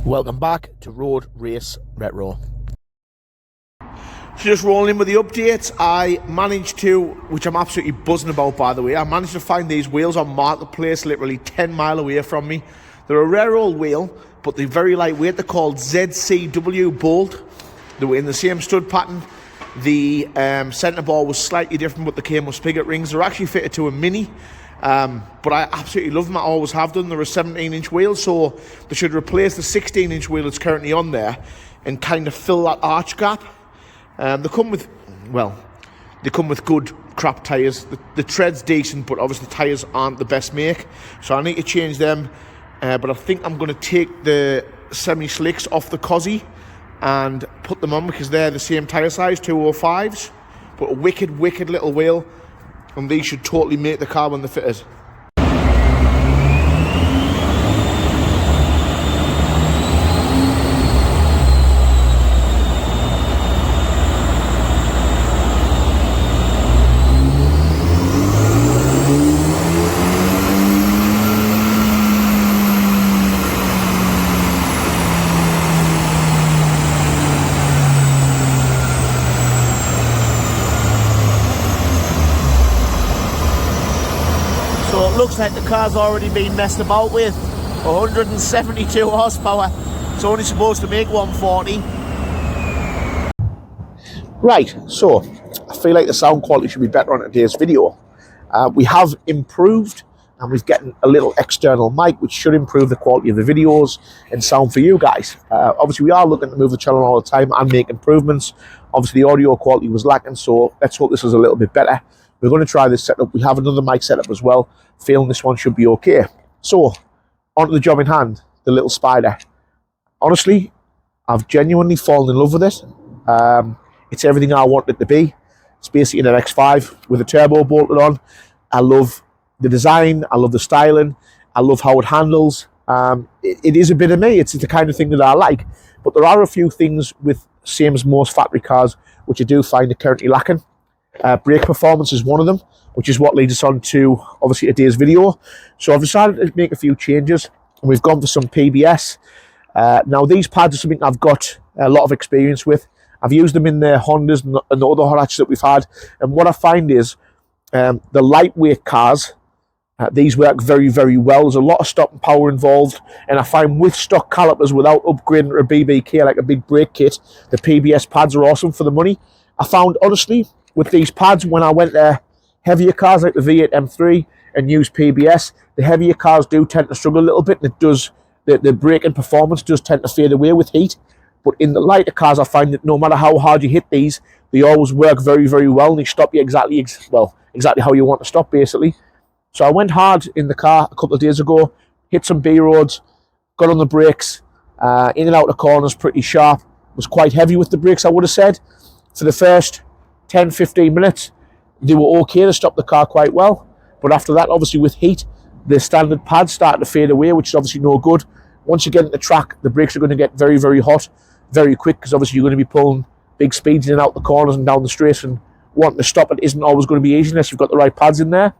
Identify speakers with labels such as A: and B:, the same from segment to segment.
A: Welcome back to Road Race Retro. So just rolling in with the updates, I managed to, which I'm absolutely buzzing about by the way, I managed to find these wheels on Marketplace literally 10 mile away from me. They're a rare old wheel, but they're very lightweight. They're called ZCW Bolt. They were in the same stud pattern. The centre bar was slightly different, but they came with spigot rings. They're actually fitted to a Mini. But I absolutely love them. I always have done. They're a 17-inch wheel, so they should replace the 16-inch wheel that's currently on there and kind of fill that arch gap. They come with good crap tyres. The tread's decent, but obviously the tyres aren't the best make, so I need to change them. But I think I'm going to take the semi-slicks off the Cozzy and put them on because they're the same tyre size, 205s, but a wicked little wheel. And these should totally make the car when they're fitted. So it looks like the car's already been messed about with. 172 horsepower. It's only supposed to make 140. Right, so I feel like the sound quality should be better on today's video. We have improved and we've gotten a little external mic which should improve the quality of the videos and sound for you guys. Obviously we are looking to move the channel all the time and make improvements. Obviously the audio quality was lacking, so let's hope this is a little bit better. We're going to try this setup. We have another mic setup as well. Feeling this one should be okay. So, onto the job in hand, the little Spider. Honestly, I've genuinely fallen in love with it. It's everything I want it to be. It's basically an X5 with a turbo bolted on. I love the design. I love the styling. I love how it handles. It is a bit of me. It's the kind of thing that I like. But there are a few things with same as most factory cars, which I do find are currently lacking. Brake performance is one of them, which is what leads us on to obviously today's video. So I've decided to make a few changes and we've gone for some PBS. Now these pads are something I've got a lot of experience with. I've used them in the Hondas and the other hot hatches that we've had, and what I find is the lightweight cars, these work very well. There's a lot of stopping power involved, and I find with stock calipers without upgrading to a BBK like a big brake kit, the PBS pads are awesome for the money. I found honestly with these pads, when I went to heavier cars like the V8 M3 and used PBS, the heavier cars do tend to struggle a little bit, and it does, the braking performance does tend to fade away with heat. But in the lighter cars, I find that no matter how hard you hit these, they always work very well, and they stop you exactly how you want to stop, basically. So I went hard in the car a couple of days ago, hit some B roads, got on the brakes, in and out of corners pretty sharp, was quite heavy with the brakes, I would have said. For the first 10-15 minutes they were okay to stop the car quite well, but after that, obviously with heat, the standard pads started to fade away, which is obviously no good. Once you get into track, the brakes are going to get very hot very quick, because obviously you're going to be pulling big speeds in and out the corners and down the straights, and wanting to stop it isn't always going to be easy unless you've got the right pads in there.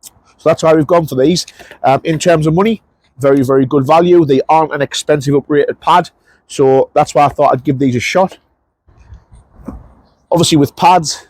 A: So that's why we've gone for these. In terms of money, very good value. They aren't an expensive uprated pad, so that's why I thought I'd give these a shot. Obviously with pads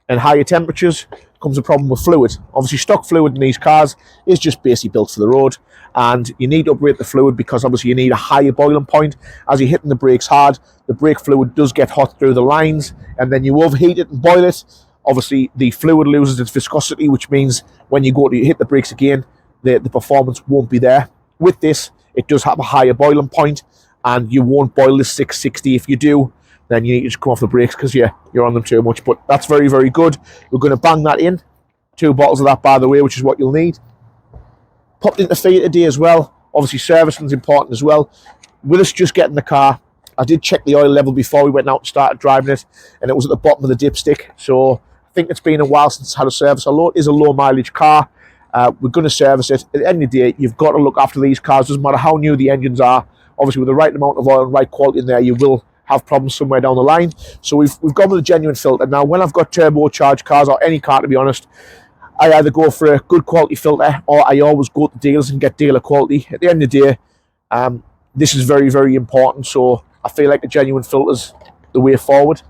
A: and higher temperatures comes a problem with fluid. Obviously stock fluid in these cars is just basically built for the road, and you need to upgrade the fluid because obviously you need a higher boiling point. As you're hitting the brakes hard, the brake fluid does get hot through the lines, and then you overheat it and boil it. Obviously the fluid loses its viscosity, which means when you go to hit the brakes again, the performance won't be there. With this, it does have a higher boiling point, and you won't boil this 660. If you do, then you need to just come off the brakes because you're on them too much. But that's very good. We're going to bang that in. 2 bottles of that, by the way, which is what you'll need. Popped into Fiat today as well. Obviously servicing is important as well. With us just getting the car, I did check the oil level before we went out and started driving it, and it was at the bottom of the dipstick. So I think it's been a while since it's had a service. Although it is a low mileage car, we're going to service it. At the end of the day, you've got to look after these cars. Doesn't matter how new the engines are. Obviously with the right amount of oil and right quality in there, you will have problems somewhere down the line. So we've gone with a genuine filter. Now, when I've got turbocharged cars, or any car to be honest, I either go for a good quality filter, or I always go to dealers and get dealer quality. At the end of the day, This is very, very important. So I feel like a genuine filter's the way forward.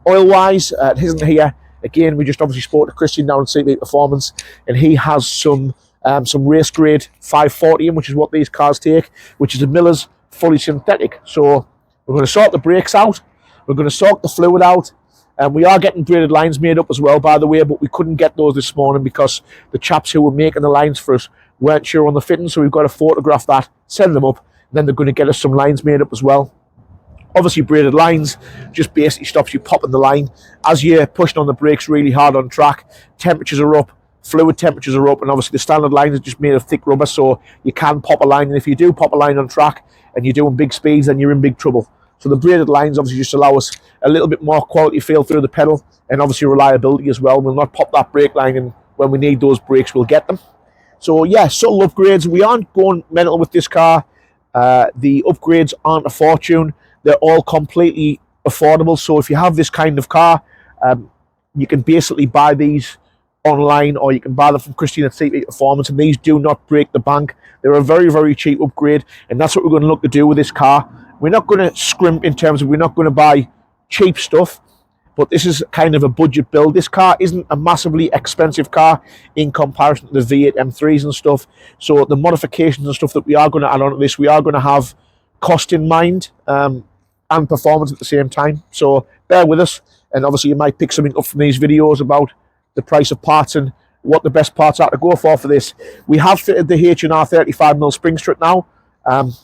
A: Oil wise, it isn't here. Again, we just obviously spoke to Christian down at CP Performance, and he has some race grade 540 in, which is what these cars take, which is a Miller's fully synthetic. So we're going to sort the brakes out, we're going to sort the fluid out, and we are getting braided lines made up as well, by the way, but we couldn't get those this morning because the chaps who were making the lines for us weren't sure on the fitting, so we've got to photograph that, send them up, and then they're going to get us some lines made up as well. Obviously, braided lines just basically stops you popping the line. As you're pushing on the brakes really hard on track, temperatures are up, fluid temperatures are up, and obviously the standard line is just made of thick rubber, so you can pop a line, and if you do pop a line on track and you're doing big speeds, then you're in big trouble. So the braided lines obviously just allow us a little bit more quality feel through the pedal, and obviously reliability as well. We'll not pop that brake line, and when we need those brakes, we'll get them. So yeah, subtle upgrades. We aren't going mental with this car. The upgrades aren't a fortune. They're all completely affordable. So if you have this kind of car, you can basically buy these online, or you can buy them from Christine at CP Performance, and these do not break the bank. They're a very, very cheap upgrade, and that's what we're going to look to do with this car. We're not going to scrimp in terms of we're not going to buy cheap stuff, but this is kind of a budget build. This car isn't a massively expensive car in comparison to the V8 M3s and stuff. So the modifications and stuff that we are going to add on to this, we are going to have cost in mind and performance at the same time. So bear with us, and obviously you might pick something up from these videos about the price of parts and what the best parts are to go for this. We have fitted the H&R 35mm spring strut now.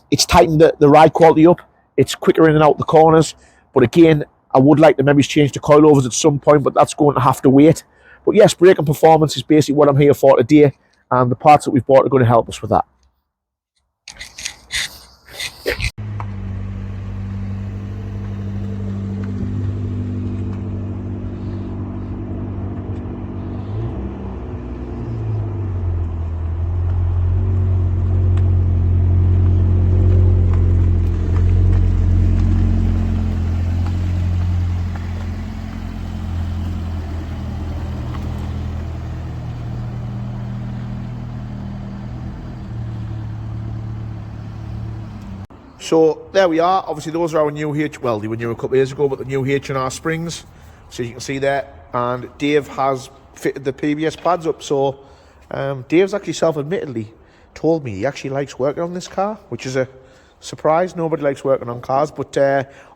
A: It's tightened the ride quality up. It's quicker in and out the corners. But again, I would like to maybe change the coilovers at some point, but that's going to have to wait. But yes, brake and performance is basically what I'm here for today, and the parts that we've bought are going to help us with that. So there we are. Obviously those are our new well, they were new a couple of years ago, but the new H&R springs, so you can see there. And Dave has fitted the PBS pads up. So Dave's actually self-admittedly told me he actually likes working on this car, which is a surprise. Nobody likes working on cars, but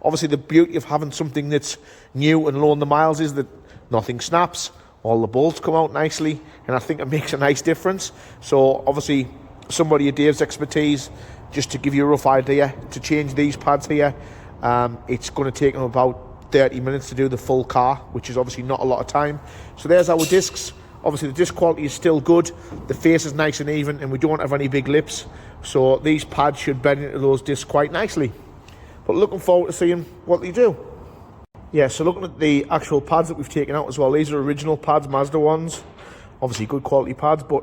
A: obviously the beauty of having something that's new and low on the miles is that nothing snaps, all the bolts come out nicely, and I think it makes a nice difference. So obviously somebody of Dave's expertise, just to give you a rough idea, to change these pads here, it's going to take them about 30 minutes to do the full car, which is obviously not a lot of time. So there's our discs. Obviously the disc quality is still good, the face is nice and even, and we don't have any big lips, so these pads should bend into those discs quite nicely. But looking forward to seeing what they do. Yeah, so looking at the actual pads that we've taken out as well, these are original pads, Mazda ones, obviously good quality pads, but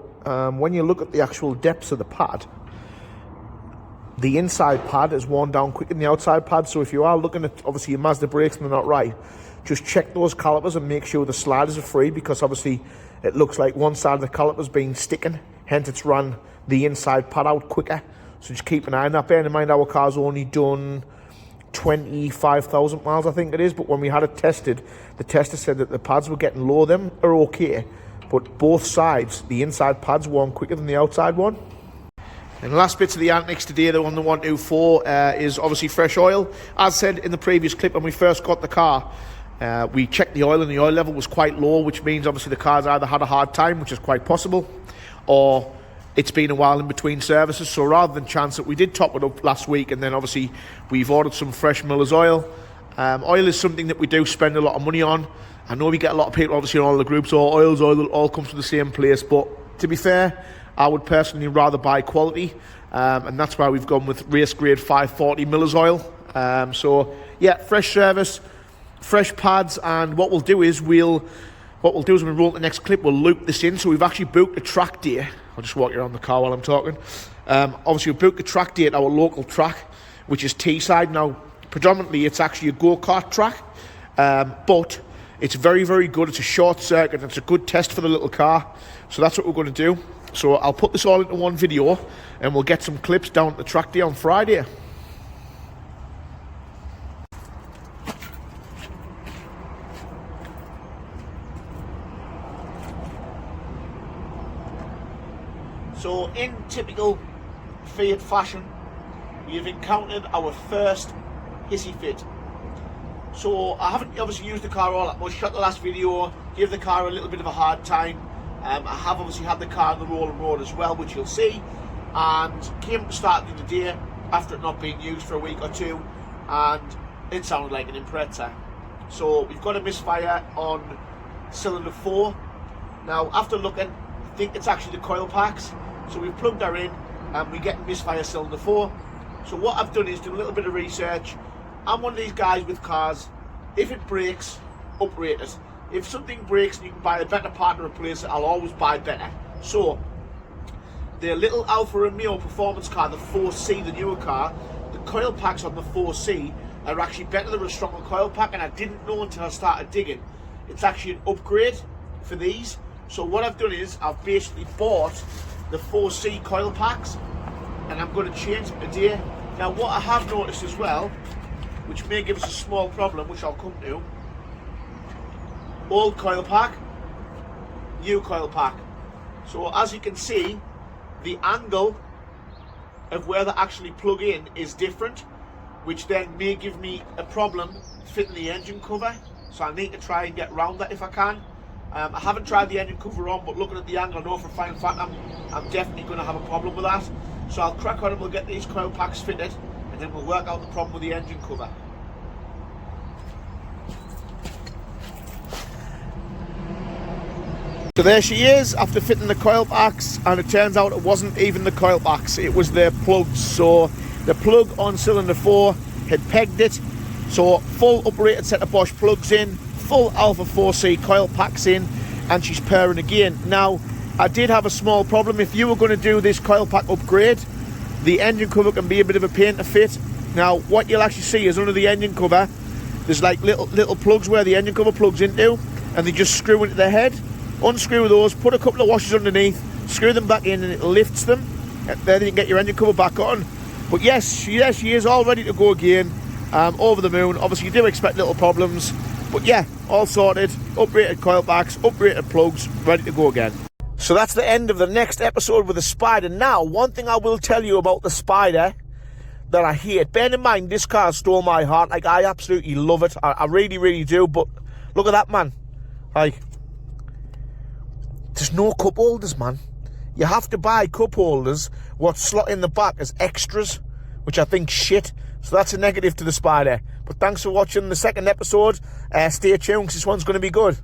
A: when you look at the actual depths of the pad, the inside pad is worn down quicker than the outside pad. So if you are looking at obviously your Mazda brakes and they're not right, just check those calipers and make sure the sliders are free, because obviously it looks like one side of the caliper's been sticking, hence it's run the inside pad out quicker. So just keep an eye on that. Bearing in mind our car's only done 25,000 miles, I think it is, but when we had it tested, the tester said that the pads were getting low. Them are okay, but both sides, the inside pads worn quicker than the outside one. And the last bits of the antics today, the one the 124, is obviously fresh oil. As said in the previous clip, when we first got the car, we checked the oil and the oil level was quite low, which means obviously the car's either had a hard time, which is quite possible, or it's been a while in between services. So rather than chance it, we did top it up last week, and then obviously we've ordered some fresh Miller's oil. Oil is something that we do spend a lot of money on. I know we get a lot of people obviously in all the groups, oil, it all comes from the same place, but to be fair, I would personally rather buy quality, and that's why we've gone with race grade 540 Miller's oil. So yeah, fresh service, fresh pads, and what we'll do is when we roll the next clip, we'll loop this in. So we've actually booked a track day. I'll just walk you around the car while I'm talking. Obviously we've booked a track day at our local track, which is Teesside. Now predominantly it's actually a go-kart track, but it's very, very good. It's a short circuit, it's a good test for the little car. So that's what we're going to do. So I'll put this all into one video, and we'll get some clips down at the track day on Friday. typical Fiat fashion, we have encountered our first hissy fit. So I haven't obviously used the car all that much. Shot the last video, gave the car a little bit of a hard time. I have obviously had the car on the rolling road as well, which you'll see, and came to start the other day after it not being used for a week or two, and it sounded like an Impreza. So we've got a misfire on cylinder 4. Now after looking, I think it's actually the coil packs. So we've plugged her in and we get misfire cylinder 4. So what I've done is do a little bit of research. I'm one of these guys with cars, if it breaks, uprate it. If something breaks and you can buy a better part to replace it, I'll always buy better. So the little Alfa Romeo performance car, the 4C, the newer car, the coil packs on the 4C are actually better than a stronger coil pack, and I didn't know until I started digging. It's actually an upgrade for these. So what I've done is I've basically bought the 4C coil packs, and I'm going to change them today. Now what I have noticed as well, which may give us a small problem, which I'll come to, old coil pack, new coil pack. So as you can see, the angle of where they actually plug in is different, which then may give me a problem fitting the engine cover. So I need to try and get around that if I can. I haven't tried the engine cover on, but looking at the angle, I know for a fine fact I'm definitely going to have a problem with that. So I'll crack on and we'll get these coil packs fitted, and then we'll work out the problem with the engine cover. So there she is after fitting the coil packs, and it turns out it wasn't even the coil packs, it was the plugs. So the plug on cylinder 4 had pegged it. So full uprated set of Bosch plugs in, full Alfa 4C coil packs in, and she's purring again. Now I did have a small problem. If you were going to do this coil pack upgrade, the engine cover can be a bit of a pain to fit. Now what you'll actually see is under the engine cover there's like little plugs where the engine cover plugs into, and they just screw into the head. Unscrew those, put a couple of washers underneath, screw them back in, and it lifts them. Then you can get your engine cover back on. But yes, she is all ready to go again. Over the moon. Obviously you do expect little problems, but yeah, all sorted. Uprated coil packs, uprated plugs, ready to go again. So that's the end of the next episode with the Spider. Now, one thing I will tell you about the Spider that I hate. Bear in mind, this car stole my heart. Like, I absolutely love it. I really, really do. But look at that, man. Like, there's no cup holders, man. You have to buy cup holders what slot in the back as extras, which I think's shit. So that's a negative to the Spider. But thanks for watching the second episode. Stay tuned, because this one's going to be good.